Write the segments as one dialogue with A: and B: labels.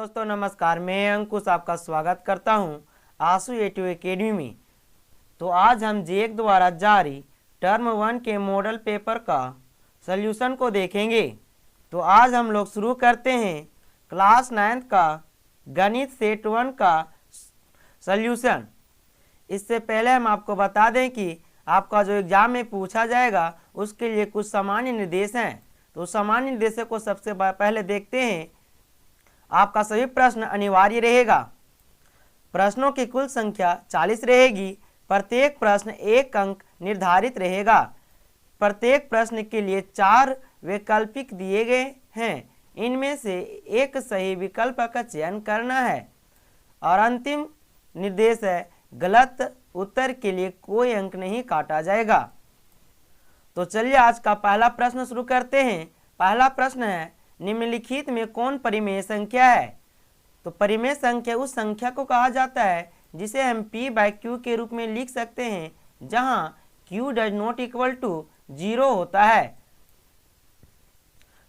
A: दोस्तों नमस्कार, मैं अंकुश आपका स्वागत करता हूं आंसू एटू एकेडमी में। तो आज हम जेक द्वारा जारी टर्म 1 के मॉडल पेपर का सल्यूशन को देखेंगे। तो आज हम लोग शुरू करते हैं क्लास 9th का गणित सेट 1 का सल्यूशन। इससे पहले हम आपको बता दें कि आपका जो एग्जाम में पूछा जाएगा उसके लिए कुछ सामान्य निर्देश हैं। तो सामान्य निर्देशों को सबसे पहले देखते हैं। आपका सभी प्रश्न अनिवार्य रहेगा। प्रश्नों की कुल संख्या 40 रहेगी। प्रत्येक प्रश्न 1 अंक निर्धारित रहेगा। प्रत्येक प्रश्न के लिए 4 वैकल्पिक दिए गए हैं। इनमें से एक सही विकल्प का चयन करना है। और अंतिम निर्देश है, गलत उत्तर के लिए कोई अंक नहीं काटा जाएगा। तो चलिए आज का पहला प्रश्न शुरू करते हैं। पहला प्रश्न है, निम्नलिखित में कौन परिमेय संख्या है? तो परिमेय संख्या उस संख्या को कहा जाता है जिसे हम p/q के रूप में लिख सकते हैं, जहां q does not equal to 0 होता है।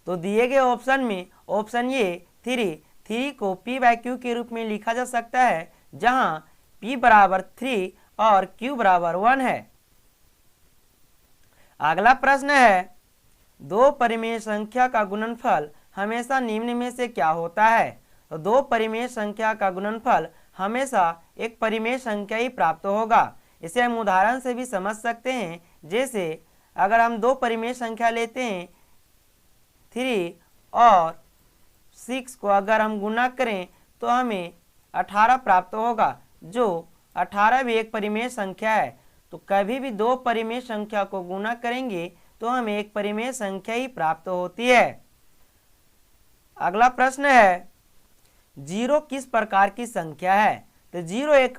A: तो दिए गए ऑप्शन में ऑप्शन ए 3 को p/q के रूप में लिखा जा सकता है, जहां p बराबर 3 और q बराबर 1 है। अगला प्रश्न है, दो परिमेय संख्या का गुणनफल हमेशा निम्न में से क्या होता है? तो दो परिमेय संख्या का गुणनफल हमेशा एक परिमेय संख्या ही प्राप्त होगा। इसे हम उदाहरण से भी समझ सकते हैं। जैसे अगर हम दो परिमेय संख्या लेते हैं 3 और 6 को अगर हम गुणा करें तो हमें 18 प्राप्त होगा, जो 18 भी एक परिमेय संख्या है। तो कभी भी दो परिमेय संख्या को गुणा करेंगे तो हमें एक परिमेय संख्या ही प्राप्त होती है। अगला प्रश्न है, 0 किस प्रकार की संख्या है? तो 0 एक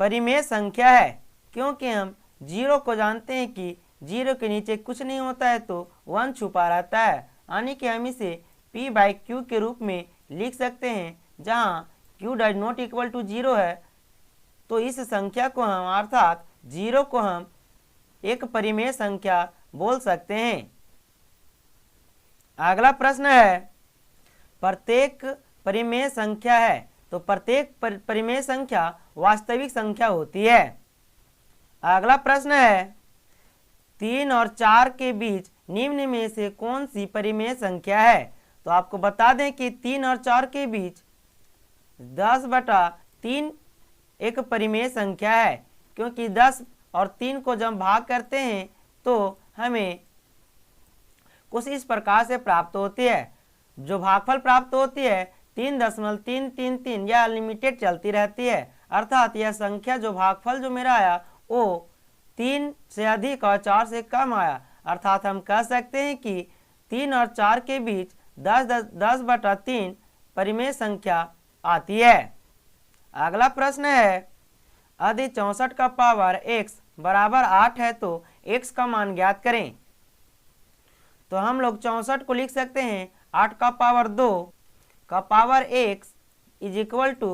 A: परिमेय संख्या है, क्योंकि हम 0 को जानते हैं कि 0 के नीचे कुछ नहीं होता है तो 1 छुपा रहता है। यानी कि हम इसे p/q के रूप में लिख सकते हैं, जहां q does not equal to 0 है। तो इस संख्या को हम अर्थात 0 को हम एक परिमेय संख्या बोल सकते हैं। अगला प्रश्न है, प्रत्येक परिमेय संख्या है। तो प्रत्येक परिमेय संख्या वास्तविक संख्या होती है। अगला प्रश्न है, 3 और 4 के बीच निम्न में से कौन सी परिमेय संख्या है? तो आपको बता दें कि 3 और 4 के बीच 10/3 एक परिमेय संख्या है, क्योंकि 10 और 3 को जब भाग करते हैं तो हमें कुछ इस प्रकार से प्राप्त होती है। जो भागफल प्राप्त होती है 3.333, यह अनलिमिटेड चलती रहती है। अर्थात यह संख्या जो भागफल जो मेरा आया वो 3 से अधिक और 4 से कम आया। अर्थात हम कह सकते हैं कि 3 और 4 के बीच 10/3 परिमेय संख्या आती है। अगला प्रश्न है, यदि 64 का पावर x बराबर 8 है तो x का मान ज्ञात करें। तो हम लोग 64 को लिख सकते हैं 8 का पावर 2 का power x is equal to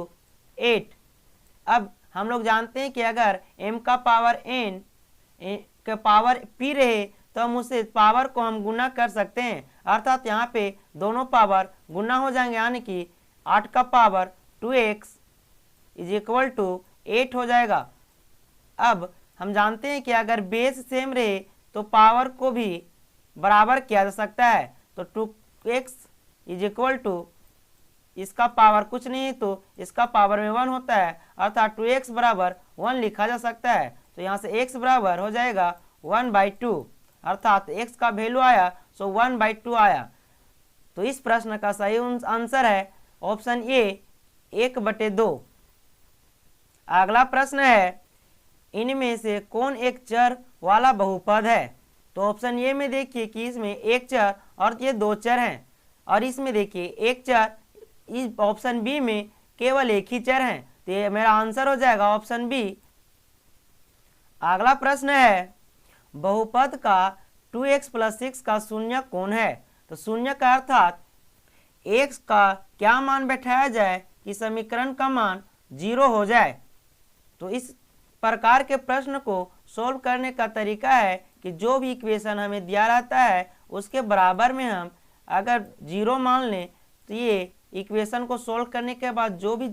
A: 8। अब हम लोग जानते हैं कि अगर m का पावर n का पावर p रहे तो हम उसे पावर को हम गुना कर सकते हैं। अर्थात यहाँ पे दोनों पावर गुना हो जाएंगे, यानी कि 8 का power 2x is equal to 8 हो जाएगा। अब हम जानते हैं कि अगर बेस सेम रहे तो पावर को भी बराबर किया जा सकता है। तो 2x इज इक्वल टू इसका पावर कुछ नहीं तो इसका पावर में 1 होता है, अर्थात 2x बराबर 1 लिखा जा सकता है। तो यहाँ से x बराबर हो जाएगा 1/2, अर्थात x का वैल्यू आया सो 1/2 आया। तो इस प्रश्न का सही आंसर है ऑप्शन ए 1/2। अगला प्रश्न है, इनमें से कौन एक चर वाला बहुपद है? तो ऑप्शन ए में देखिए कि इसमें एक चर और ये 2 चर हैं, और इसमें देखिए एक चर, इस ऑप्शन बी में केवल एक ही चर है। तो ये मेरा आंसर हो जाएगा ऑप्शन बी। अगला प्रश्न है, बहुपद का 2x + 6 का शून्य कौन है? तो शून्य का अर्थात x का क्या मान बैठाया जाए कि समीकरण का मान 0 हो जाए। तो इस प्रकार के प्रश्न को सॉल्व करने का तरीका है कि जो भी इक्वेशन हमें दिया रहता है उसके बराबर में हम अगर 0 मान लें तो ये इक्वेशन को सोल्व करने के बाद जो भी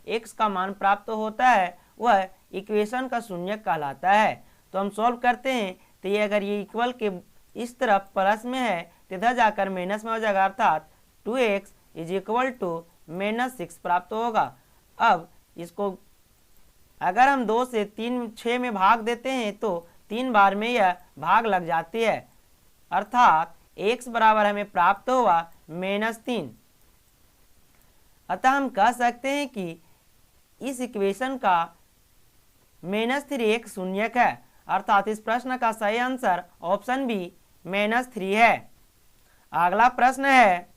A: x का मान प्राप्त होता है वह इक्वेशन का शून्य कहलाता है। तो हम सॉल्व करते हैं, तो ये अगर ये इक्वल के इस तरफ प्लस में है तो इधर जाकर माइनस में हो जाएगा, अर्थात 2x इज इक्वल टू -6 प्राप्त होगा। अब इसको अगर हम 2 से 6 में भाग देते हैं तो 3 बार में यह भाग लग जाती है, अर्थात x बराबर हमें प्राप्त हुआ -3। अतः हम कह सकते हैं कि इस इक्वेशन का -3 एक शून्यक है, अर्थात इस प्रश्न का सही आंसर ऑप्शन बी -3 है। अगला प्रश्न है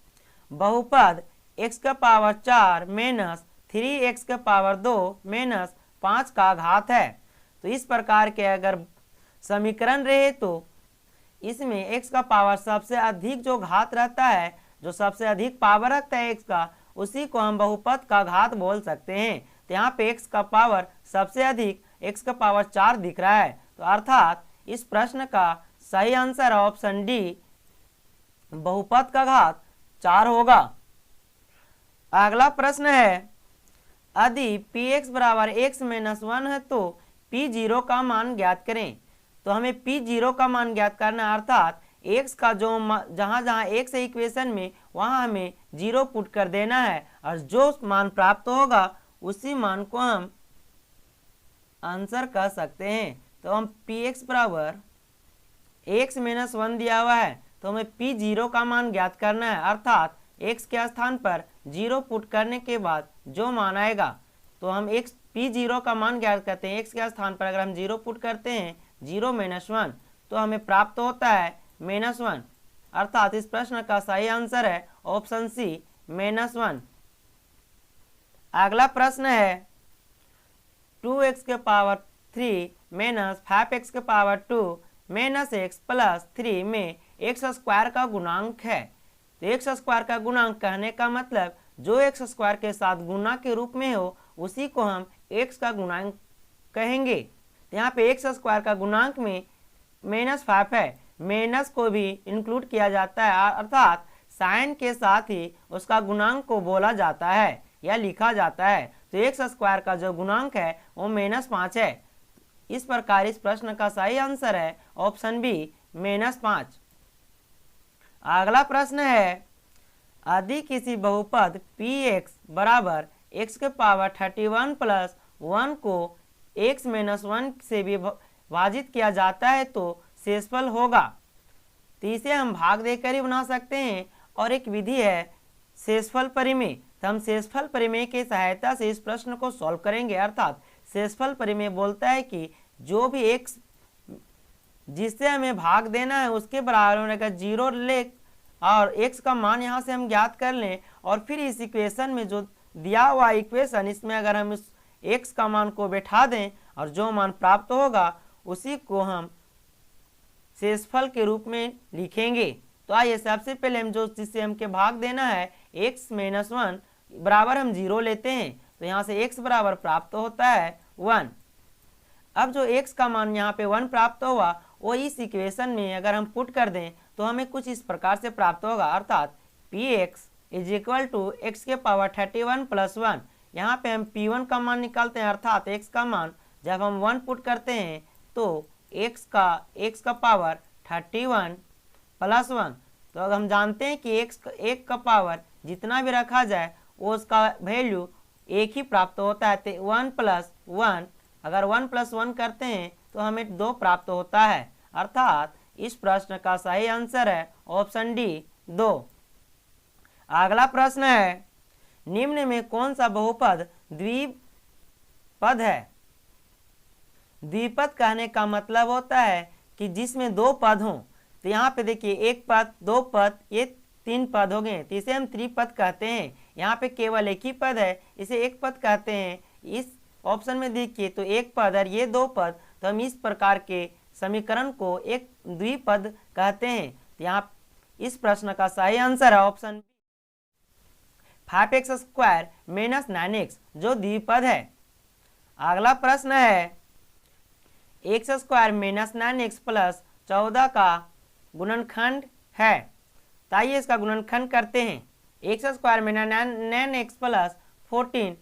A: बहुपद x का पावर 4 माइनस 3x का पावर 2 माइनस 5 का घात है। तो इस प्रकार के अगर समीकरण रहे तो इसमें x का पावर सबसे अधिक जो घात रहता है, जो सबसे अधिक पावर रखता है x का, उसी को हम बहुपद का घात बोल सकते हैं। तो यहाँ पे x का पावर सबसे अधिक x का पावर 4 दिख रहा है, तो अर्थात इस प्रश्न का सही आंसर ऑप्शन डी बहुपद का घात 4 होगा। अगला प्रश्न है यदि px बराबर x माइनस 1 है तो p0 का मान ज्ञात करें। तो हमें p0 का मान ज्ञात करना है, अर्थात x का जो जहां जहां x है इक्वेशन में वहां हमें 0 पुट कर देना है, और जो मान प्राप्त होगा उसी मान को हम आंसर कह सकते हैं। तो हम px बराबर x माइनस 1 दिया हुआ है, तो हमें p0 का मान ज्ञात करना है, अर्थात x के स्थान पर 0 पुट करने के बाद जो मान आएगा, तो हम x p0 का मान ज्ञात करते हैं। x के स्थान पर अगर हम 0 पुट करते हैं 0 माइनस 1, तो हमें प्राप्त होता है -1, अर्थात इस प्रश्न का सही आंसर है ऑप्शन सी -1। अगला प्रश्न है 2x के पावर 3 माइनस 5x के पावर 2 माइनस x प्लस 3 में एक्स स्क्वायर का गुणांक है। तो एक्स स्क्वायर का गुणांक कहने का मतलब जो एक्स स्क्वायर के साथ गुना के रूप में हो उसी को हम एक्स का गुणांक कहेंगे। तो यहाँ पे एक्स स्क्वायर का गुणांक में -5 है, माइनस को भी इंक्लूड किया जाता है, अर्थात साइन के साथ ही उसका गुणांक को बोला जाता है या लिखा जाता है। तो एक्स स्क्वायर का जो गुणांक है वो -5 है। इस प्रकार इस प्रश्न का सही आंसर है ऑप्शन बी -5। अगला प्रश्न है यदि किसी बहुपद px बराबर x के पावर 31 प्लस 1 को x माइनस 1 से विभाजित किया जाता है तो शेषफल होगा। तो इसे हम भाग देकर ही बना सकते हैं, और एक विधि है शेषफल परिमेय। तो हम शेषफल परिमेय की सहायता से इस प्रश्न को सॉल्व करेंगे, अर्थात शेषफल परिमेय बोलता है कि जो भी x जिससे हमें भाग देना है उसके बराबर होने का 0 ले और x का मान यहाँ से हम ज्ञात कर लें, और फिर इस इक्वेशन में जो दिया हुआ इक्वेशन इसमें अगर हम इस x का मान को बैठा दें और जो मान प्राप्त होगा उसी को हम शेषफल के रूप में लिखेंगे। तो आइए सबसे पहले हम जो जिससे हमके भाग देना है x माइनस 1 बराबर हम 0 लेते हैं, तो यहाँ से x बराबर प्राप्त होता है 1। अब जो x का मान यहाँ पे 1 प्राप्त हुआ वो इस इक्वेशन में अगर हम पुट कर दें तो हमें कुछ इस प्रकार से प्राप्त होगा, अर्थात px is equal to x के पावर 31 प्लस 1। यहाँ पे हम p1 का मान निकालते हैं, अर्थात x का मान जब हम 1 पुट करते हैं तो x का पावर 31 प्लस 1। तो अगर हम जानते हैं कि एक का पावर जितना भी रखा जाए वो उसका वैल्यू एक ही प्राप्त होता है। तो 1 प्लस 1 अगर 1 प्लस 1 करते हैं तो हमें 2 प्राप्त होता है, अर्थात इस प्रश्न का सही आंसर है ऑप्शन डी 2। अगला प्रश्न है निम्न में कौन सा बहुपद द्विपद है। द्विपद कहने का मतलब होता है कि जिसमें 2 पद हों। तो यहाँ पे देखिए 1 पद 2 पद ये 3 पद हो गए, तो इसे हम त्रिपद कहते हैं। यहाँ पे केवल एक ही पद है, इसे एक पद कहते हैं। इस ऑप्शन में देखिए तो 1 पद और ये 2 पद, तो हम इस प्रकार के समीकरण को एक द्विपद कहते हैं। तो यहाँ इस प्रश्न का सही आंसर है option 5x square minus 9x जो द्विपद है। अगला प्रश्न है x square minus 9x plus 14 का गुणनखंड है। तो आइए इसका गुणनखंड करते हैं। एक्स स्क्वायर में नैन एक्स प्लस 14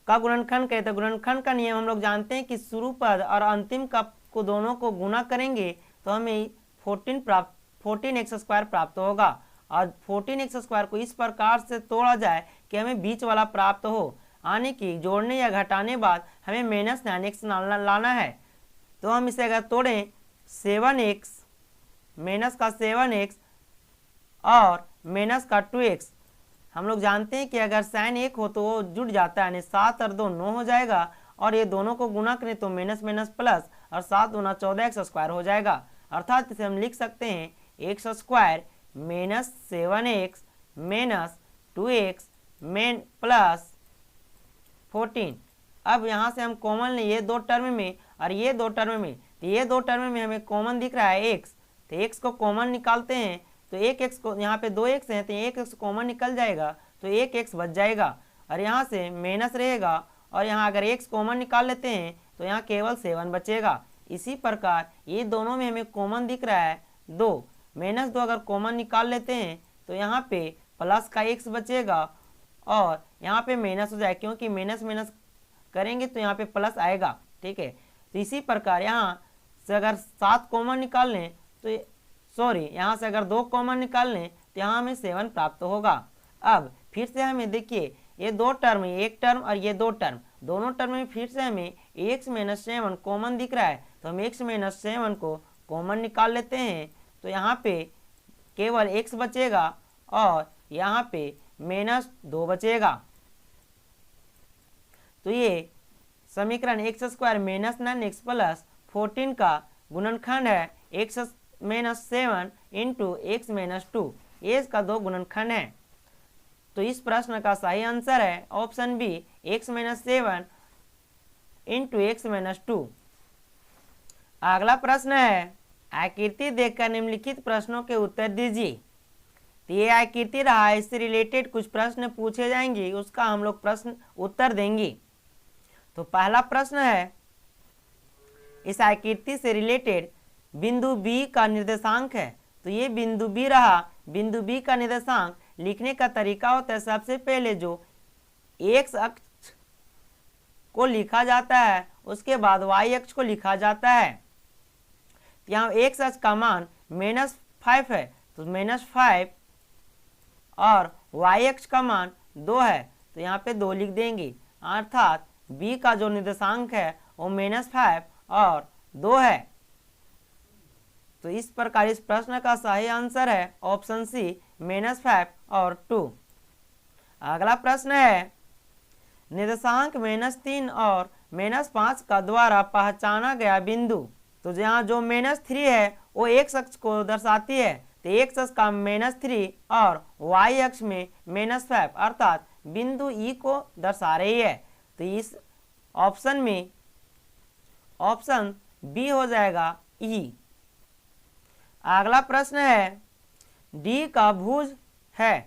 A: का गुणनखंड करें तो गुणनखंड का नियम हम लोग जानते हैं कि शुरू पद और अंतिम का को दोनों को गुना करेंगे तो हमें 14 एक्स स्क्वायर प्राप्त होगा। और 14 एक्स स्क्वायर को इस प्रकार से तोड़ा जाए कि हमें बीच वाला प्राप्त हो, यानी कि जोड़ने या घटाने बाद हमें माइनस 9x लाना है। तो हम इसे अगर तोड़ें 7x माइनस का 7x और माइनस का 2x, हम लोग जानते हैं कि अगर साइन 1 हो तो वो जुड़ जाता है, यानी 7 और 2 9 हो जाएगा, और ये दोनों को गुना करें तो माइनस माइनस प्लस और 7 दूना 14 एक्स स्क्वायर हो जाएगा। अर्थात इसे हम लिख सकते हैं x square minus 7x minus 2x main plus 14। अब यहाँ से हम कॉमन लें ये दो टर्म में और ये दो टर्म में, तो ये दो टर्म में हमें कॉमन दिख रहा है x, तो x को कॉमन निकालते हैं तो एक x को, यहाँ पे 2x है तो एक x कॉमन निकल जाएगा तो एक x बच जाएगा, और यहाँ से माइनस रहेगा, और यहाँ अगर x कॉमन निकाल लेते हैं तो यहाँ केवल 7 बचेगा। इसी प्रकार ये दोनों में हमें कॉमन दिख रहा है 2, माइनस 2 अगर कॉमन निकाल लेते हैं तो यहाँ पे प्लस का x बचेगा और यहाँ पे माइनस हो जाए, क्योंकि माइनस माइनस करेंगे तो यहाँ पे प्लस आएगा। ठीक है, तो इसी प्रकार यहाँ से अगर 7 कॉमन निकाल लें तो सॉरी यहाँ से अगर 2 कॉमन निकाल लें तो यहाँ हमें 7 प्राप्त होगा। अब फिर से हमें देखिए ये दो टर्म, एक टर्म और ये दो टर्म, दोनों टर्म में फिर से हमें x माइनस 7 कॉमन दिख रहा है, तो हम x माइनस 7 को कॉमन निकाल लेते हैं तो यहाँ पे केवल x बचेगा और यहाँ पे माइनस 2 बचेगा। तो ये समीकरण x square minus 9x plus 14 का गुणनखंड है x minus 7 into X minus 2, ये इसका दो गुणनखंड है। तो इस प्रश्न का सही आंसर है option B X minus 7 into X minus 2। अगला प्रश्न है आकृति देखकर निम्नलिखित प्रश्नों के उत्तर दीजिए। तो ये आकृति रहा, इससे रिलेटेड कुछ प्रश्न पूछे जाएंगे, उसका हम लोग प्रश्न उत्तर देंगे। तो पहला प्रश्न है इस आकृति से रिलेटेड बिंदु बी का निर्देशांक है। तो ये बिंदु बी रहा, बिंदु बी का निर्देशांक लिखने का तरीका होता है सबसे पहले जो एक्स अक्ष को लिखा जाता है उसके बाद वाई अक्ष को लिखा जाता है। यहाँ एक्स अक्ष का मान -5 है तो -5 और वाई अक्ष का मान 2 है तो यहाँ पे 2 लिख देंगे, अर्थात बी का जो निर्देशांक है वो -5 और 2 है। तो इस प्रकार इस प्रश्न का सही आंसर है ऑप्शन सी -5 और 2। अगला प्रश्न है निर्देशांक -3 और -5 का द्वारा पहचाना गया बिंदु। तो यहाँ जो -3 है वो एक्स अक्ष को दर्शाती है, तो एक्स अक्ष का -3 और वाई अक्ष में -5 अर्थात बिंदु ई को दर्शा रही है। तो इस ऑप्शन में ऑप्शन बी हो जाएगा ई। अगला प्रश्न है डी का भुज है।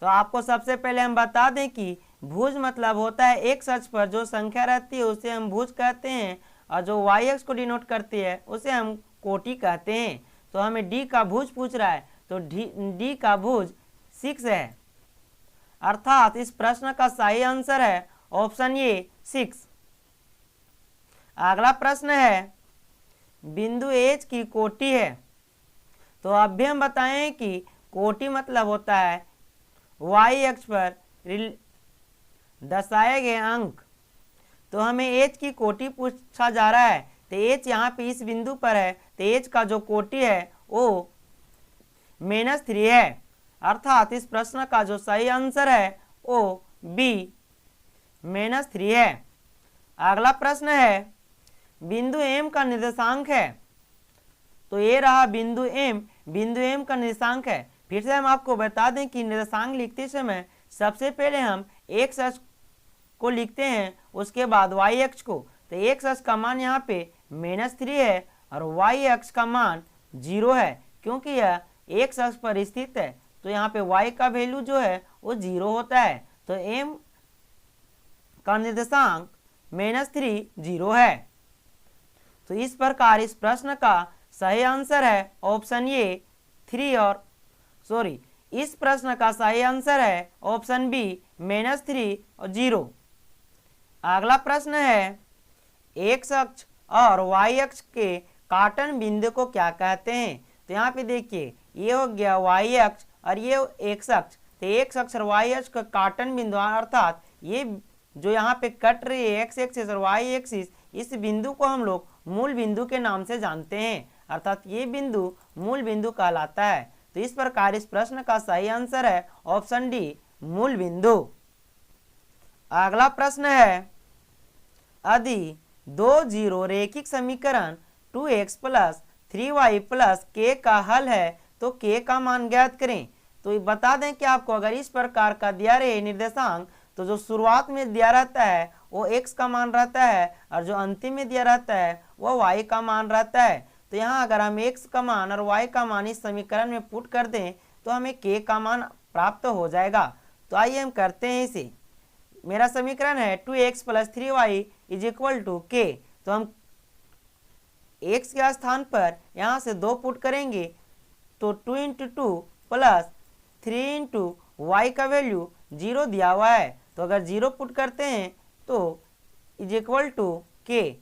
A: तो आपको सबसे पहले हम बता दें कि भुज मतलब होता है एक्स अक्ष पर जो संख्या रहती है उसे हम भुज कहते हैं, और जो वाई अक्ष को डिनोट करती है उसे हम कोटि कहते हैं। तो हमें डी का भुज पूछ रहा है तो डी का भुज 6 है, अर्थात इस प्रश्न का सही आंसर है ऑप्शन ए 6। अगला प्रश्न है बिंदु एच की कोटि है। तो अब भी हम बताएं कि कोटि मतलब होता है वाई अक्ष पर दर्शाए गए अंक। तो हमें एच की कोटि पूछा जा रहा है, तो एच यहाँ पे इस बिंदु पर है, तो एच का जो कोटि है वो -3 है, अर्थात इस प्रश्न का जो सही आंसर है वो बी -3 है। अगला प्रश्न है बिंदु एम का निर्देशांक है। तो ये रहा बिंदु एम, बिंदु एम का निर्देशांक है। फिर से हम आपको बता दें कि निर्देशांक लिखते समय सबसे पहले हम एक्स अक्ष को लिखते हैं, उसके बाद वाई अक्ष को। तो एक्स अक्ष का मान यहाँ पे -3 है और वाई अक्ष का मान 0 है, क्योंकि यह एक्स अक्ष पर स्थित है तो यहाँ पे वाई का वैल्यू जो है वो 0 होता है। तो एम का निर्देशांक -3 0 है। तो इस प्रकार इस प्रश्न का सही आंसर है ऑप्शन ए 3 और इस प्रश्न का सही आंसर है ऑप्शन बी -3 और 0। अगला प्रश्न है एक्स अक्ष और वाई अक्ष के काटन बिंदु को क्या कहते हैं। तो यहाँ पे देखिए ये हो गया वाई अक्ष और ये एक्स अक्ष। तो एक्स अक्ष और वाई अक्ष का काटन बिंदु अर्थात ये जो यहाँ पे कट रही है एक्स एक्सिस और वाई एक्सिस, इस बिंदु को हम लोग मूल बिंदु के नाम से जानते हैं, अर्थात ये बिंदु मूल बिंदु कहलाता है। तो इस प्रकार इस प्रश्न का सही आंसर है ऑप्शन डी मूल बिंदु। अगला प्रश्न है यदि दो जीरो रेखिक समीकरण 2x + 3y + k का हल है तो k का मान ज्ञात करें। तो बता दें कि आपको अगर इस प्रकार का दिया रहे निर्देशांक, तो जो शुरुआत में दिया रहता है वो x का मान रहता है और जो अंतिम में दिया रहता है वो y का मान रहता है। तो यहाँ अगर हम x का मान और y का मान इस समीकरण में पुट कर दें तो हमें k का मान प्राप्त हो जाएगा। तो आइए हम करते हैं इसे। मेरा समीकरण है 2x + 3y = k। तो हम x के स्थान पर यहाँ से 2 पुट करेंगे तो 2 × 2 + 3 × y का वैल्यू 0 दिया हुआ है। तो अगर 0 पुट करते हैं तो = k।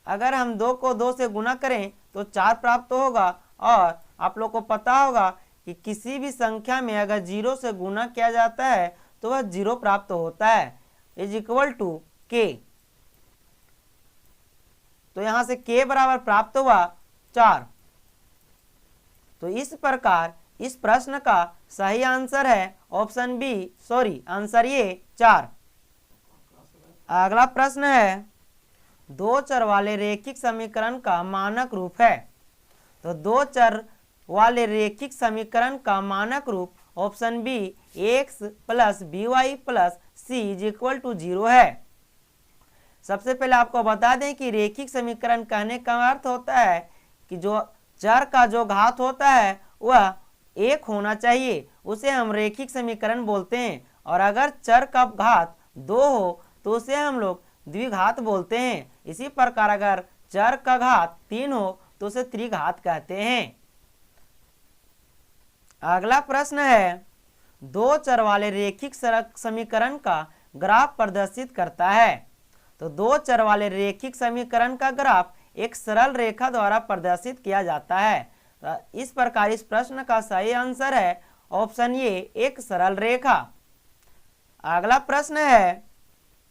A: अगर हम 2 को 2 से गुना करें तो 4 प्राप्त होगा। और आप लोग को पता होगा कि किसी भी संख्या में अगर 0 से गुना किया जाता है तो वह 0 प्राप्त होता है, = k। तो यहाँ से k बराबर प्राप्त हुआ 4। तो इस प्रकार इस प्रश्न का सही आंसर है ऑप्शन बी, आंसर ये 4। अगला प्रश्न है दो चर वाले रेखिक समीकरण का मानक रूप है। तो दो चर वाले रेखिक समीकरण का मानक रूप option B x + by + c = 0 है। सबसे पहले आपको बता दें कि रेखिक समीकरण कहने का अर्थ होता है कि जो चर का जो घात होता है वह 1 होना चाहिए, उसे हम रेखिक समीकरण बोलते हैं। और अगर चर का घात 2 हो तो उसे हम लोग द्विघात बोलते हैं। इसी प्रकार अगर चर का घात 3 हो तो उसे त्रिघात कहते हैं। अगला प्रश्न है दो चर वाले रेखिक समीकरण का ग्राफ प्रदर्शित करता है। तो दो चर वाले रेखिक समीकरण का ग्राफ एक सरल रेखा द्वारा प्रदर्शित किया जाता है। तो इस प्रकार इस प्रश्न का सही आंसर है ऑप्शन ए, एक सरल रेखा। अगला प्रश्न है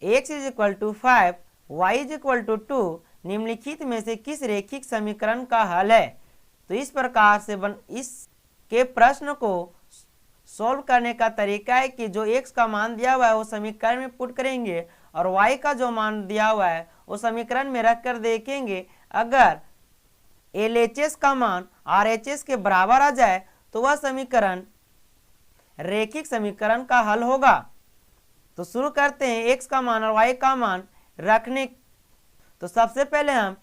A: x = 5 y = 2 निम्नलिखित में से किस रेखिक समीकरण का हल है। तो इस प्रकार से इसके प्रश्न को सॉल्व करने का तरीका है कि जो x का मान दिया हुआ है वो समीकरण में पुट करेंगे और y का जो मान दिया हुआ है वो समीकरण में रख कर देखेंगे। अगर LHS का मान RHS के बराबर आ जाए तो वह समीकरण रेखिक समीकरण का हल होगा। तो शुरू करते हैं x का मान और y का मान रखने। तो सबसे पहले हम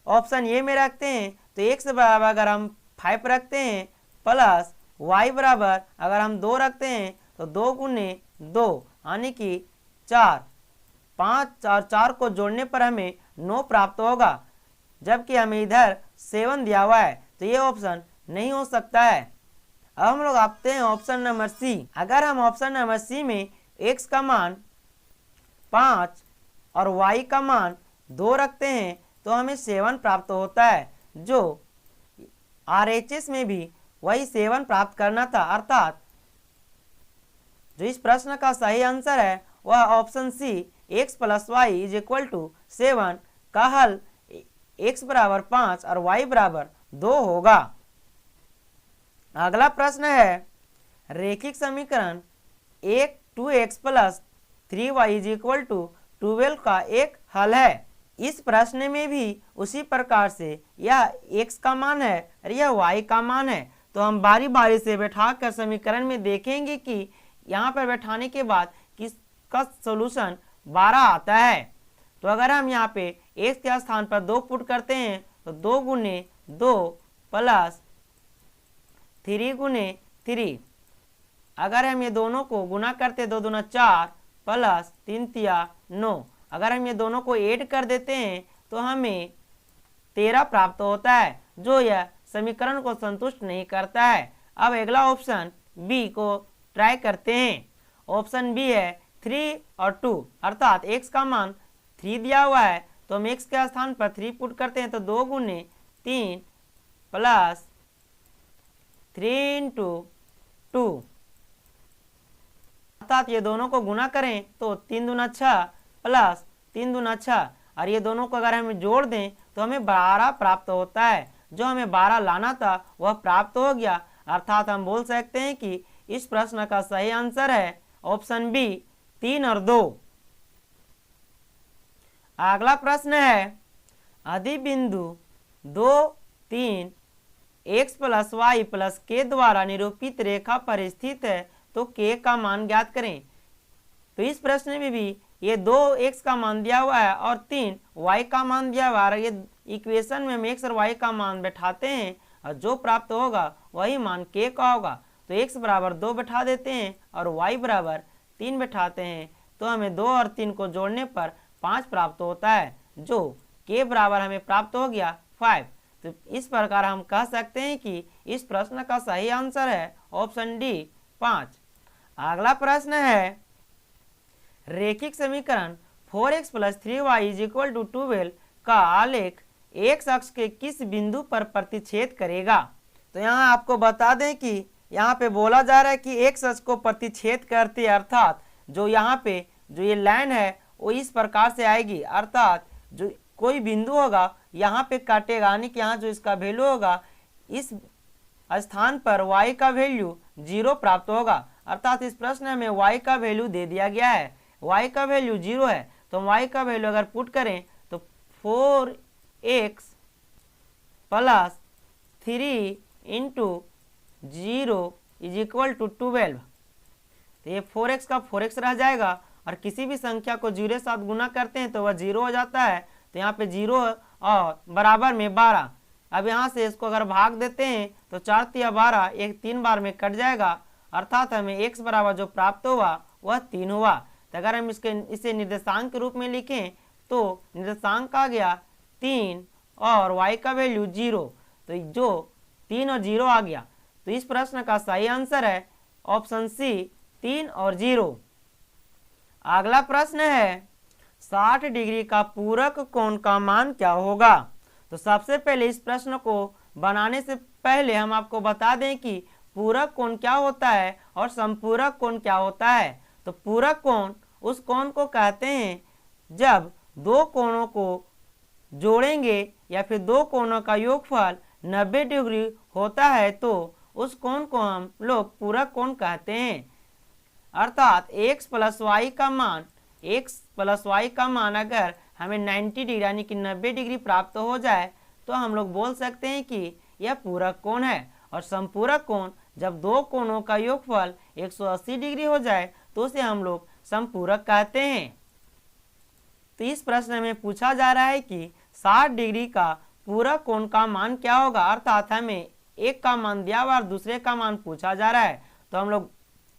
A: ऑप्शन ए में रखते हैं। तो x बराबर अगर हम 5 रखते हैं प्लस y बराबर अगर हम 2 रखते हैं तो 2 × 2 यानी कि 4, 5 और 4 को जोड़ने पर हमें 9 प्राप्त होगा, जबकि हमें इधर 7 दिया हुआ है। तो ये ऑप्शन नहीं हो सकता है। अब हम लोग आते हैं ऑप्शन नंबर सी। अगर हम ऑप्शन नंबर सी में x का मान 5 और y का मान 2 रखते हैं तो हमें 7 प्राप्त होता है, जो RHS में भी वही 7 प्राप्त करना था। अर्थात जो इस प्रश्न का सही आंसर है वह ऑप्शन सी x + y = 7 का हल x बराबर 5 और y बराबर 2 होगा। अगला प्रश्न है रेखिक समीकरण 2x + 3y = 12 का एक हल है। इस प्रश्न में भी उसी प्रकार से यह x का मान है और यह y का मान है। तो हम बारी बारी से बैठाकर समीकरण में देखेंगे कि यहाँ पर बैठाने के बाद किसका सॉल्यूशन 12 आता है। तो अगर हम यहाँ पे x के स्थान पर 2 पुट करते हैं तो 2 × 2 प्लस 3 × 3। अगर हम ये दोनों को गुना करते 2 दूना 4 प्लस 3 तिया 9। अगर हम ये दोनों को ऐड कर देते हैं तो हमें 13 प्राप्त होता है, जो यह समीकरण को संतुष्ट नहीं करता है। अब अगला ऑप्शन बी को ट्राई करते हैं। ऑप्शन बी है 3 और 2, अर्थात x का मान 3 दिया हुआ है तो हम x के स्थान पर 3 पुट करते हैं तो 2 गुने 3 प्लस 3 इंटू 2, अर्थात ये दोनों को गुना करें तो 3 दूना 6 प्लस 3 दूना 6, और ये दोनों को अगर हम जोड़ दें तो हमें 12 प्राप्त होता है। जो हमें 12 लाना था वह प्राप्त हो गया, अर्थात हम बोल सकते हैं कि इस प्रश्न का सही आंसर है ऑप्शन बी 3 और 2। अगला प्रश्न है अधिबिंदु 2, 3 x प्लस वाई प्लस के द्वारा निरूपित रेखा पर स्थित है तो k का मान ज्ञात करें। तो इस प्रश्न में भी ये 2x का मान दिया हुआ है और 3 y का मान दिया हुआ है। ये इक्वेशन में हम x और y का मान बैठाते हैं और जो प्राप्त होगा वही मान k का होगा। तो x बराबर 2 बैठा देते हैं और y बराबर 3 बैठाते हैं तो हमें 2 और 3 को जोड़ने पर 5 प्राप्त होता है, जो k बराबर हमें प्राप्त हो गया 5। तो इस प्रकार हम कह सकते हैं कि इस प्रश्न का सही आंसर है ऑप्शन डी 5। अगला प्रश्न है रेखिक समीकरण 4x plus 3y is equal to 12 का आलेख x अक्ष के किस बिंदु पर प्रतिच्छेद करेगा। तो यहाँ आपको बता दें कि यहाँ पे बोला जा रहा है कि x अक्ष को प्रतिच्छेद करती है, अर्थात जो यहाँ पे जो ये लाइन है वो इस प्रकार से आएगी, अर्थात जो कोई बिंदु होगा यहाँ पे काटेगा, यानी कि यहाँ जो इसका वैल्यू होगा इस स्थान पर y का वैल्यू 0 प्राप्त होगा। अर्थात इस प्रश्न में y का वैल्यू दे दिया गया है, y का वैल्यू 0 है तो हम y का वैल्यू अगर पुट करें तो 4x plus 3 into 0 is equal to 12। तो ये 4x का 4x रह जाएगा और किसी भी संख्या को 0 के साथ गुना करते हैं तो वह 0 हो जाता है। तो यहाँ पे 0 और बराबर में 12। अब यहाँ से इसको अगर भाग देते हैं तो 4 तिया 12, एक 3 बार में कट जाएगा, अर्थात हमें x बराबर जो प्राप्त हुआ वह 3 हुआ। तो अगर हम इसे निर्देशांक के रूप में लिखें तो निर्देशांक आ गया 3 और y का वैल्यू 0, तो जो 3 और 0 आ गया। तो इस प्रश्न का सही आंसर है ऑप्शन सी 3 और 0। अगला प्रश्न है 60 डिग्री का पूरक कोण का मान क्या होगा। तो सबसे पहले इस प्रश्न को बनाने से पहले हम आपको बता दें कि पूरक कोण क्या होता है और संपूरक कोण क्या होता है। तो पूरक कोण उस कोण को कहते हैं जब दो कोणों को जोड़ेंगे या फिर दो कोणों का योगफल 90 डिग्री होता है तो उस कोण को हम लोग पूरक कोण कहते हैं। अर्थात x प्लस वाई का मान अगर हमें 90 डिग्री यानी कि 90 डिग्री प्राप्त हो जाए तो हम लोग बोल सकते हैं कि यह पूरक कोण है। और संपूरक कोण जब दो कोणों का योगफल 180 डिग्री हो जाए तो उसे हम लोग संपूरक कहते हैं। तो इस प्रश्न में पूछा जा रहा है कि 60 डिग्री का पूरक कोण का मान क्या होगा, अर्थात हमें एक का मान दिया हुआ और दूसरे का मान पूछा जा रहा है। तो हम लोग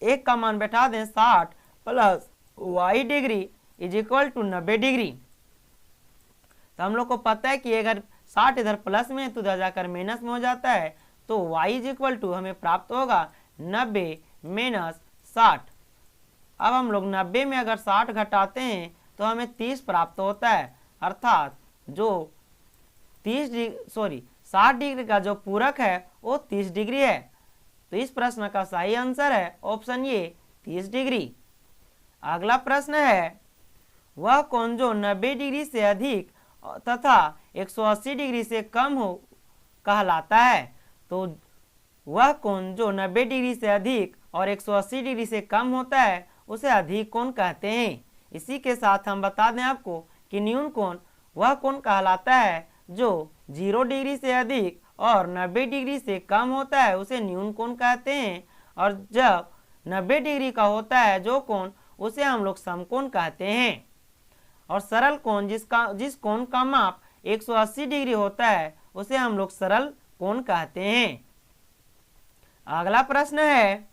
A: एक का मान बैठा दें 60 plus y degree is equal to 90 degree. तो हम लोग को पता है कि अगर 60 इधर प्लस में तो उधर जाकर माइनस में हो जाता है, तो y इज इक्वल टू हमें प्राप्त होगा 90 माइनस 60। अब हम लोग 90 में अगर 60 घटाते हैं तो हमें 30 प्राप्त होता है, अर्थात जो 60 डिग्री का जो पूरक है वो 30 डिग्री है। तो इस प्रश्न का सही आंसर है ऑप्शन ए 30 डिग्री। अगला प्रश्न है वह कोण जो 90 डिग्री से अधिक तथा 180 डिग्री से कम हो कहलाता है। तो वह कोण जो 90 डिग्री से अधिक और 180 डिग्री से कम होता है उसे अधिक कोण कहते हैं। इसी के साथ हम बता दें आपको कि न्यून कोण वह कोण कहलाता है जो 0 डिग्री से अधिक और 90 डिग्री से कम होता है उसे न्यून कोण कहते हैं। और जब 90 डिग्री का होता है जो कोण उसे हम लोग समकोण कहते हैं। और सरल कोण जिस कोण का माप 180 डिग्री होता है उसे हम लोग सरल कोण कहते हैं। अगला प्रश्न है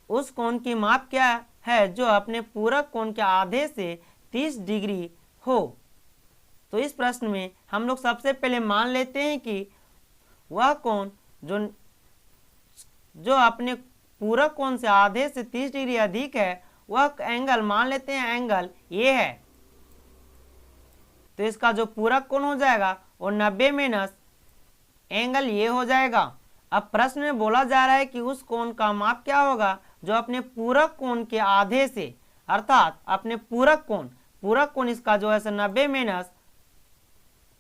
A: उस कोण की माप क्या है जो अपने पूरक कोण के आधे से 30 डिग्री हो। तो इस प्रश्न में हम लोग सबसे पहले मान लेते हैं कि वह कोण जो जो अपने पूरक कोण से आधे से 30 डिग्री अधिक है वह एंगल मान लेते हैं एंगल ये है। तो इसका जो पूरक कोण हो जाएगा वो 90 माइनस एंगल ये हो जाएगा। अब प्रश्न में बोला जा रहा है कि उस कोण का माप क्या होगा जो अपने पूरक कोण के आधे से, अर्थात अपने पूरक कोण इसका जो है 90 माइनस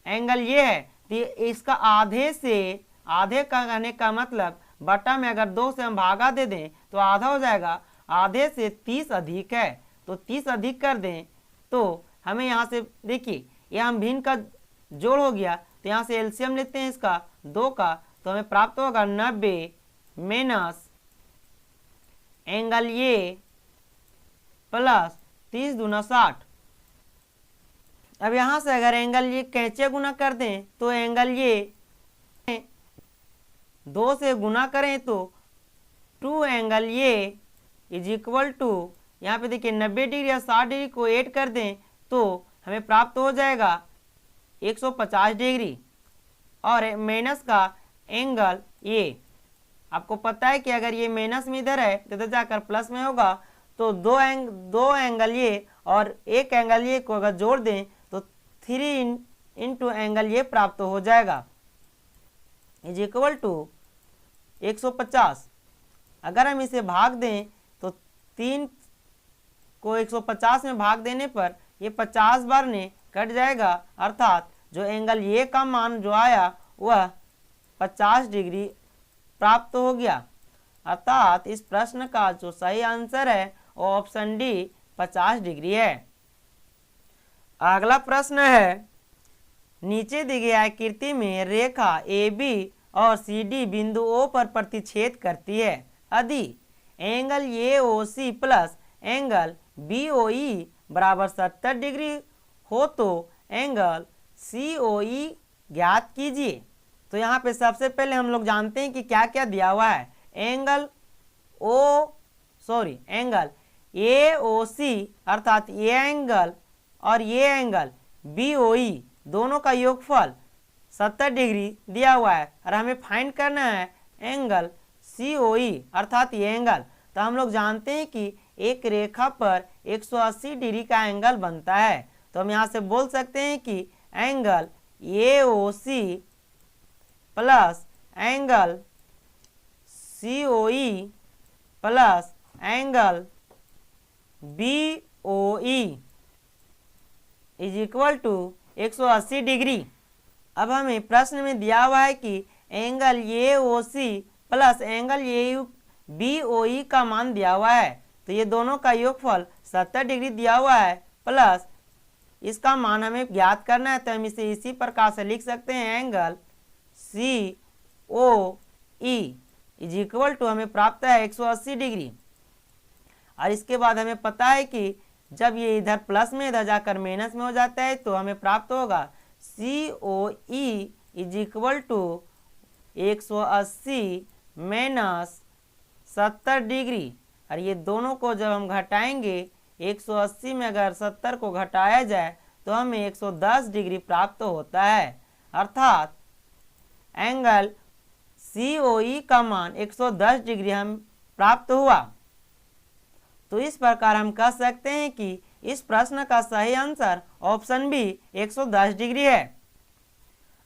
A: एंगल ये है। तो इसका आधे से, आधे का कहने का मतलब बटा में अगर 2 से हम भागा दे दें तो आधा हो जाएगा, आधे से 30 अधिक है तो 30 अधिक कर दें तो हमें यहाँ से देखिए ये हम भिन्न का जोड़ हो गया, तो यहाँ से एलसीएम लेते हैं इसका 2 का, तो हमें प्राप्त होगा 90 माइनस एंगल ये प्लस 30 दूना 60। अब यहाँ से अगर एंगल ये कैसे गुना कर दें तो एंगल ये 2 से गुना करें तो 2 एंगल ये इज इक्वल टू, यहाँ पे देखिए 90 डिग्री या 60 डिग्री को ऐड कर दें तो हमें प्राप्त हो जाएगा 150 डिग्री और माइनस का एंगल ये। आपको पता है कि अगर ये माइनस में इधर है तो इधर जाकर प्लस में होगा, तो दो एंगल ये और एक एंगल ये को अगर जोड़ दें तो 3 इंटू एंगल ये प्राप्त हो जाएगा इज इक्वल टू 150। अगर हम इसे भाग दें तो 3 को 150 में भाग देने पर ये 50 बार ने कट जाएगा, अर्थात जो एंगल ये का मान जो आया वह 50 डिग्री प्राप्त हो गया। अर्थात इस प्रश्न का जो सही आंसर है वो ऑप्शन डी 50 डिग्री है। अगला प्रश्न है, नीचे दी गई आकृति में रेखा AB और CD बिंदु O पर प्रतिच्छेद करती है। यदि angle AOC plus angle BOE बराबर 70 डिग्री हो तो एंगल COE ज्ञात कीजिए। तो यहाँ पे सबसे पहले हम लोग जानते हैं कि क्या क्या दिया हुआ है। एंगल AOC अर्थात ये एंगल और ये एंगल BOE दोनों का योगफल 70 डिग्री दिया हुआ है और हमें फाइंड करना है एंगल COE अर्थात ये एंगल। तो हम लोग जानते हैं कि एक रेखा पर 180 डिग्री का एंगल बनता है, तो हम यहाँ से बोल सकते हैं कि angle AOC plus angle COE plus angle BOE is equal to 180 degree. अब हमें प्रश्न में दिया हुआ है कि angle AOC plus angle BOE का मान दिया हुआ है, तो ये दोनों का योगफल 70 डिग्री दिया हुआ है प्लस इसका मान हमें ज्ञात करना है। तो हम इसे इसी प्रकार से लिख सकते हैं angle COE is equal to हमें प्राप्त है 180 डिग्री। और इसके बाद हमें पता है कि जब ये इधर प्लस में इधर जाकर माइनस में हो जाता है तो हमें प्राप्त होगा COE is equal to 180 minus 70 degree. और ये दोनों को जब हम घटाएंगे 180 में अगर 70 को घटाया जाए तो हमें 110 डिग्री प्राप्त होता है, अर्थात एंगल COE का मान 110 डिग्री हम प्राप्त हुआ। तो इस प्रकार हम कह सकते हैं कि इस प्रश्न का सही आंसर ऑप्शन बी 110 डिग्री है।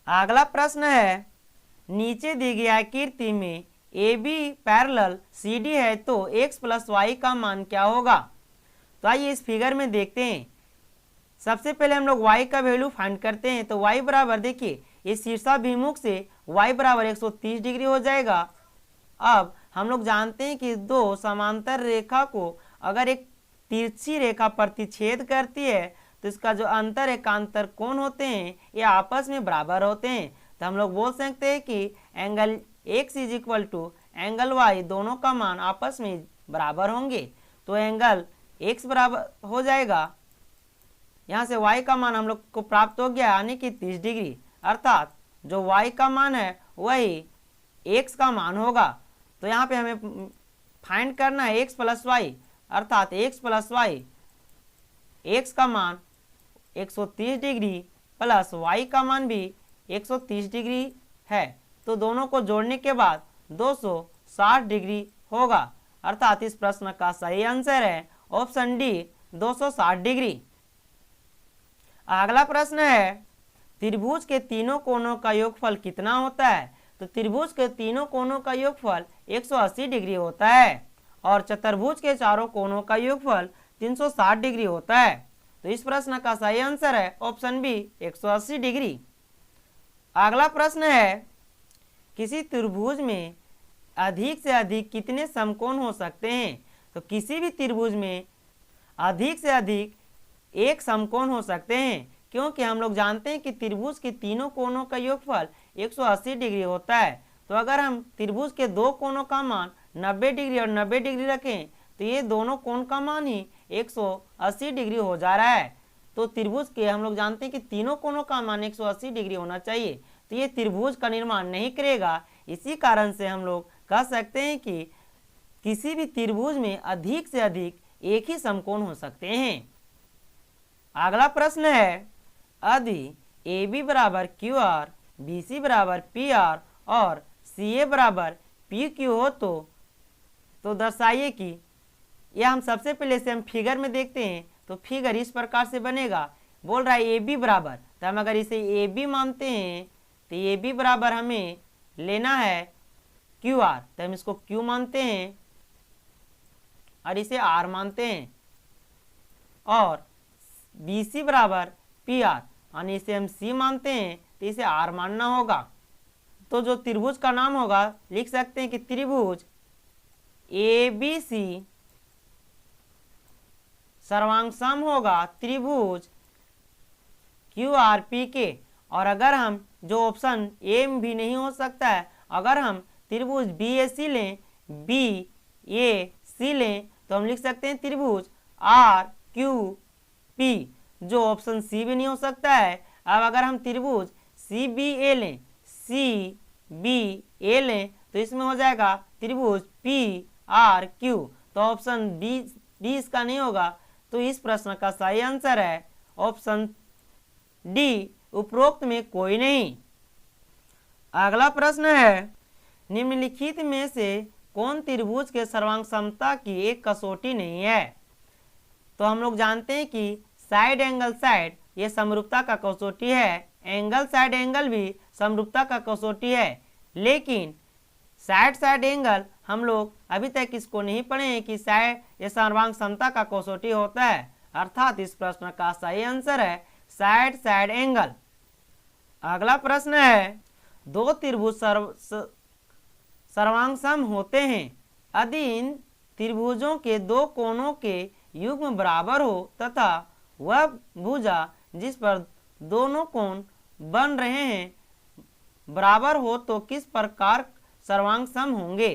A: अगला प्रश्न है, नीचे दी गई आकृति में AB पैरेलल CD है तो x प्लस y का मान क्या होगा। तो आइए इस फिगर में देखते हैं। सबसे पहले हम लोग y का वैल्यू फाइंड करते हैं। तो y बराबर देखिए इस शीर्षाभिमुख से y बराबर 130 डिग्री हो जाएगा। अब हम लोग जानते हैं कि दो समांतर रेखा को अगर एक तिरछी रेखा प्रतिच्छेद करती है तो इसका जो अंतर एकांतर कोण होते हैं ये आपस में बराबर होते हैं। तो हम लोग बोल सकते हैं कि angle x is equal to angle y दोनों का मान आपस में बराबर होंगे। तो एंगल x बराबर हो जाएगा, यहाँ से y का मान हम लोग को प्राप्त हो गया यानी कि 30 डिग्री, अर्थात जो y का मान है वही x का मान होगा। तो यहाँ पे हमें फाइंड करना है x प्लस वाई, अर्थात x प्लस वाई, x का मान 130 डिग्री प्लस y का मान भी 130 डिग्री है। तो दोनों को जोड़ने के बाद 260 डिग्री होगा। अर्थात इस प्रश्न का सही आंसर है ऑप्शन डी 260 डिग्री। अगला प्रश्न है त्रिभुज के तीनों कोणों का योगफल कितना होता है? तो त्रिभुज के तीनों कोणों का योगफल 180 डिग्री होता है और चतुर्भुज के चारों कोणों का योगफल 360 डिग्री होता है। तो इस प्रश्न का सही आंसर है ऑप्शन बी 180 डिग्री। अगला प्रश्न है किसी त्रिभुज में अधिक से अधिक कितने समकोण हो सकते हैं? तो किसी भी त्रिभुज में अधिक से अधिक एक समकोण हो सकते हैं, क्योंकि हम लोग जानते हैं कि त्रिभुज के तीनों कोणों का योगफल 180 डिग्री होता है। तो अगर हम त्रिभुज के दो कोणों का मान 90 डिग्री और 90 डिग्री रखें तो ये दोनों कोण का मान ही 180 डिग्री हो जा रहा है। तो त्रिभुज के हम लोग जानते हैं कि तीनों कोणों का मान 180 डिग्री होना चाहिए, तो ये त्रिभुज का निर्माण नहीं करेगा। इसी कारण से हम लोग कह सकते हैं कि किसी भी त्रिभुज में अधिक से अधिक एक ही समकोण हो सकते हैं। अगला प्रश्न है यदि ए बी बराबर क्यू आर, बी सी बराबर पी आर और सी ए बराबर पी क्यू हो तो दर्शाइए कि यह हम सबसे पहले से हम फिगर में देखते हैं। तो फिगर इस प्रकार से बनेगा। बोल रहा है ए बी बराबर, तो हम अगर इसे ए बी मानते हैं तो ए बी बराबर हमें लेना है क्यू आर, तो हम इसको क्यू मानते हैं और इसे आर मानते हैं। और बी सी बराबर पी आर और इसे हम सी मानते हैं, तो इसे आर मानना होगा। तो जो त्रिभुज का नाम होगा लिख सकते हैं कि त्रिभुज ए बी सी सर्वांग होगा त्रिभुज क्यू आर पी के। और अगर हम जो ऑप्शन ए भी नहीं हो सकता है, अगर हम त्रिभुज बी ए सी लें, बी ए सी लें, तो हम लिख सकते हैं त्रिभुज आर क्यू पी, जो ऑप्शन सी भी नहीं हो सकता है। अब अगर हम त्रिभुज सी बी ए लें, सी बी ए लें, तो इसमें हो जाएगा त्रिभुज पी आर क्यू, तो ऑप्शन डी इसका नहीं होगा। तो इस प्रश्न का सही आंसर है ऑप्शन डी, उपरोक्त में कोई नहीं। अगला प्रश्न है निम्नलिखित में से कौन त्रिभुज के सर्वांग समता की एक कसौटी नहीं है? तो हम लोग जानते हैं कि साइड एंगल साइड ये समरूपता का कसौटी है, एंगल साइड एंगल भी समरूपता का कसौटी है, लेकिन साइड साइड एंगल हम लोग अभी तक इसको नहीं पढ़े हैं कि साइड ये सर्वांग समता का कसौटी होता है। अर्थात इस प्रश्न का सही आंसर है साइड साइड एंगल। अगला प्रश्न है दो त्रिभुज सर्वांग सम होते हैं यदि इन त्रिभुजों के दो कोणों के युग्म बराबर हो तथा वह भुजा जिस पर दोनों कोण बन रहे हैं बराबर हो तो किस प्रकार सर्वांग सम होंगे?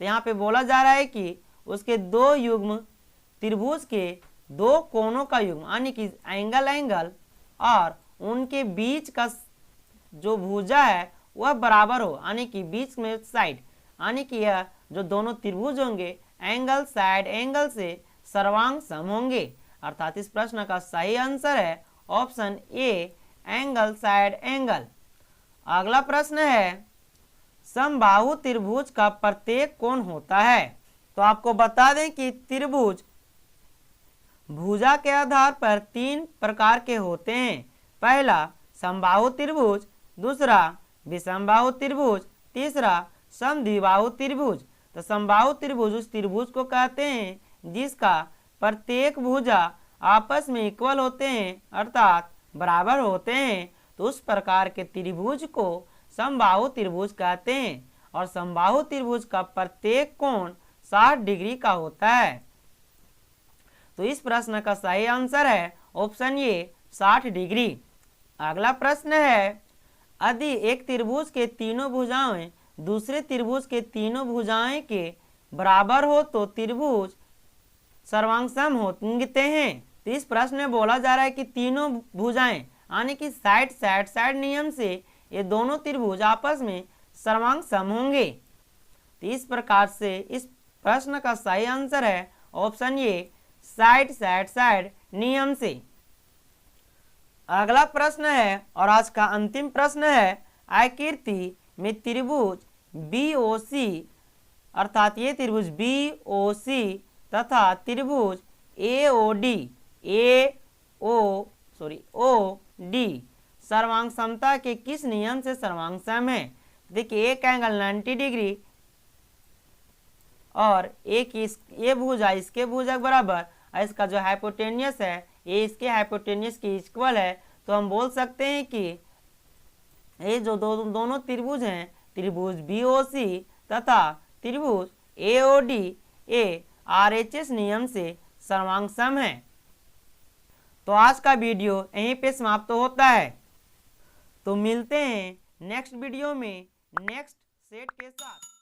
A: तो यहाँ पे बोला जा रहा है कि उसके दो युग्म त्रिभुज के दो कोणों का युग्म यानी कि एंगल और उनके बीच का जो भुजा है वह बराबर हो, यानी कि बीच में साइड, यानी कि यह जो दोनों त्रिभुज होंगे एंगल साइड एंगल से सर्वांग सम होंगे। अर्थात इस प्रश्न का सही आंसर है option A angle side angle. अगला प्रश्न है समबाहु त्रिभुज का प्रत्येक कोण होता है? तो आपको बता दें कि त्रिभुज भुजा के आधार पर तीन प्रकार के होते हैं। पहला समबाहु त्रिभुज, दूसरा विषमबाहु त्रिभुज, तीसरा समद्विबाहु त्रिभुज। तो समबाहु त्रिभुज उस त्रिभुज को कहते हैं जिसका प्रत्येक भुजा आपस में इक्वल होते हैं अर्थात बराबर होते हैं, तो उस प्रकार के त्रिभुज को समबाहु त्रिभुज कहते हैं। और समबाहु त्रिभुज का प्रत्येक कोण 60 डिग्री का होता है। तो इस प्रश्न का सही आंसर है ऑप्शन ए 60 डिग्री। अगला प्रश्न है यदि एक त्रिभुज के तीनों भुजाएं दूसरे त्रिभुज के तीनों भुजाएं के बराबर हो तो त्रिभुज सर्वांग सम होते हैं। तो इस प्रश्न में बोला जा रहा है कि तीनों भुजाएं यानी कि साइड साइड साइड नियम से ये दोनों त्रिभुज आपस में सर्वांग सम होंगे। तो इस प्रकार से इस प्रश्न का सही आंसर है option A side side side नियम से। अगला प्रश्न है और आज का अंतिम प्रश्न है आकृति में त्रिभुज BOC अर्थात ये त्रिभुज BOC तथा त्रिभुज OD सर्वांग समता के किस नियम से सर्वांग सम है। देखिए एक एंगल 90 डिग्री और एक ये भुजा इसके भुजक बराबर और इसका जो हाइपोटेनियस है ये इसके हाइपोटेनियस के इक्वल है, तो हम बोल सकते हैं कि ये जो दोनों त्रिभुज हैं त्रिभुज BOC तथा त्रिभुज AOD ये RHS नियम से सर्वांग सम है। तो आज का वीडियो यहीं पे समाप्त होता है। तो मिलते हैं नेक्स्ट वीडियो में नेक्स्ट सेट के साथ।